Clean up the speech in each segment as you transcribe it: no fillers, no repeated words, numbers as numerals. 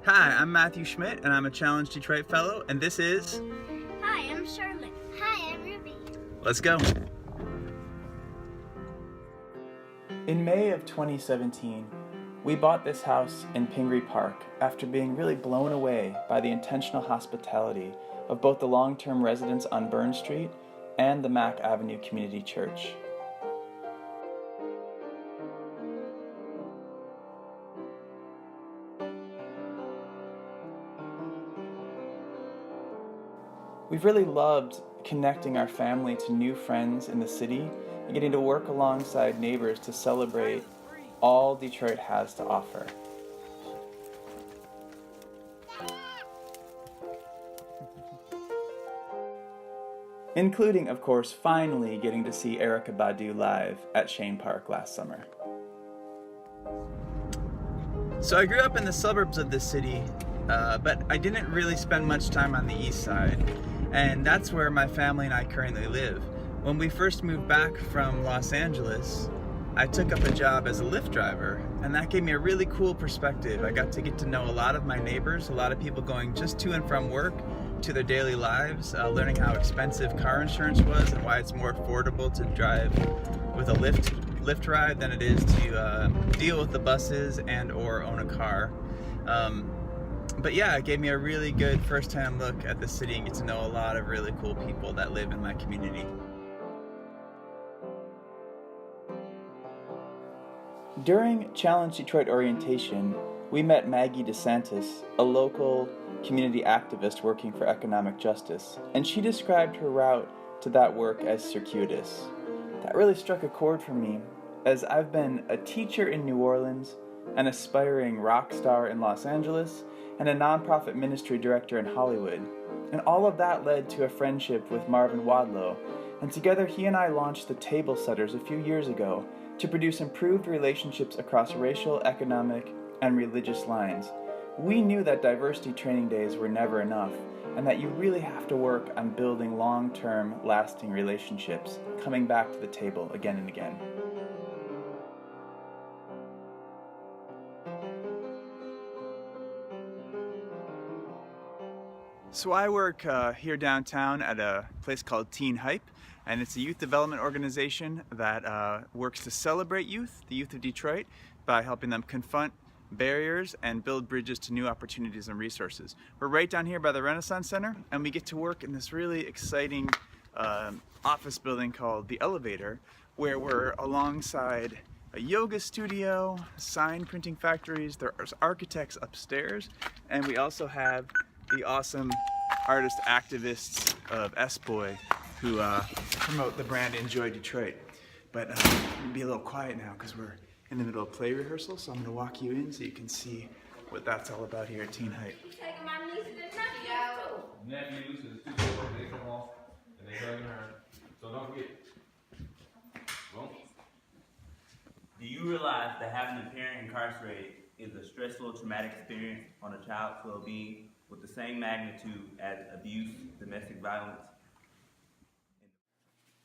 Hi, I'm Matthew Schmitt, and I'm a Challenge Detroit Fellow, and this is... Hi, I'm Charlotte. Hi, I'm Ruby. Let's go! In May of 2017, we bought this house in Pingree Park after being really blown away by the intentional hospitality of both the long-term residents on Burn Street and the Mack Avenue Community Church. We've really loved connecting our family to new friends in the city and getting to work alongside neighbors to celebrate all Detroit has to offer. Including, of course, finally getting to see Erykah Badu live at Chene Park last summer. So I grew up in the suburbs of this city, but I didn't really spend much time on the east side, and that's where my family and I currently live. When we first moved back from Los Angeles, I took up a job as a Lyft driver, and that gave me a really cool perspective. I got to get to know a lot of my neighbors, a lot of people going just to and from work, to their daily lives, learning how expensive car insurance was and why it's more affordable to drive with a Lyft ride than it is to deal with the buses and or own a car. But yeah, it gave me a really good first-hand look at the city and get to know a lot of really cool people that live in my community. During Challenge Detroit orientation, we met Maggie DeSantis, a local community activist working for economic justice, and she described her route to that work as circuitous. That really struck a chord for me, as I've been a teacher in New Orleans, an aspiring rock star in Los Angeles, and a nonprofit ministry director in Hollywood. And all of that led to a friendship with Marvin Wadlow, and together he and I launched the Table Setters a few years ago to produce improved relationships across racial, economic, and religious lines. We knew that diversity training days were never enough, and that you really have to work on building long-term, lasting relationships, coming back to the table again and again. So I work here downtown at a place called Teen Hype, and it's a youth development organization that works to celebrate youth, the youth of Detroit, by helping them confront barriers and build bridges to new opportunities and resources. We're right down here by the Renaissance Center, and we get to work in this really exciting office building called The Elevator, where we're alongside a yoga studio, sign printing factories, there's architects upstairs, and we also have the awesome artist activists of S-Boy who promote the brand Enjoy Detroit. But I'm gonna be a little quiet now because we're in the middle of play rehearsal, so I'm gonna walk you in so you can see what that's all about here at Teen Hype. Nephews is too short, they come off and they hug her. So don't forget. Well, do you realize that having a parent incarcerated is a stressful, traumatic experience on a child's well-being with the same magnitude as abuse, domestic violence?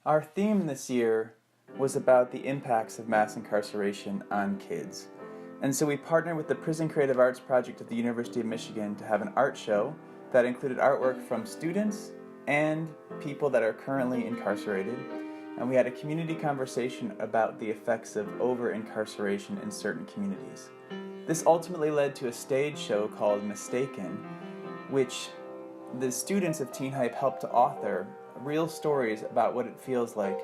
Our theme this year was about the impacts of mass incarceration on kids. And so we partnered with the Prison Creative Arts Project at the University of Michigan to have an art show that included artwork from students and people that are currently incarcerated. And we had a community conversation about the effects of over-incarceration in certain communities. This ultimately led to a stage show called Mistaken, which the students of Teen Hype helped to author real stories about what it feels like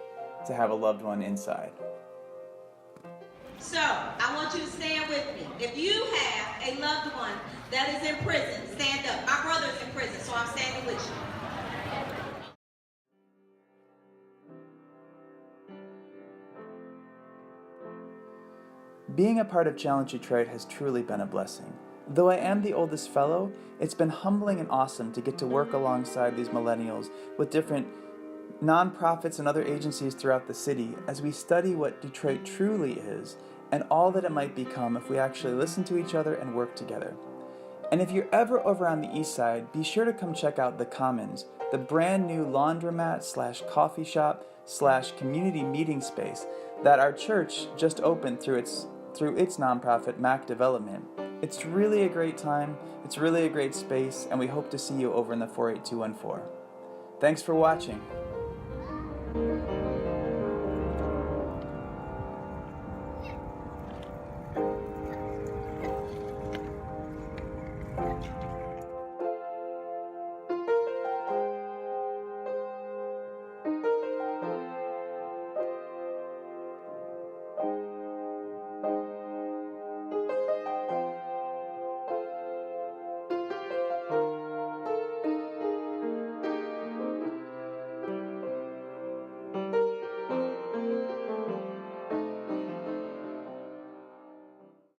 to have a loved one inside. So, I want you to stand with me. If you have a loved one that is in prison, stand up. My brother's in prison, so I'm standing with you. Being a part of Challenge Detroit has truly been a blessing. Though I am the oldest fellow, it's been humbling and awesome to get to work alongside these millennials with different nonprofits and other agencies throughout the city as we study what Detroit truly is and all that it might become if we actually listen to each other and work together. And if you're ever over on the east side, be sure to come check out The Commons, the brand new laundromat/coffee shop/community meeting space that our church just opened through its nonprofit Mack Development. It's really a great time, it's really a great space, and we hope to see you over in the 48214. Thanks for watching.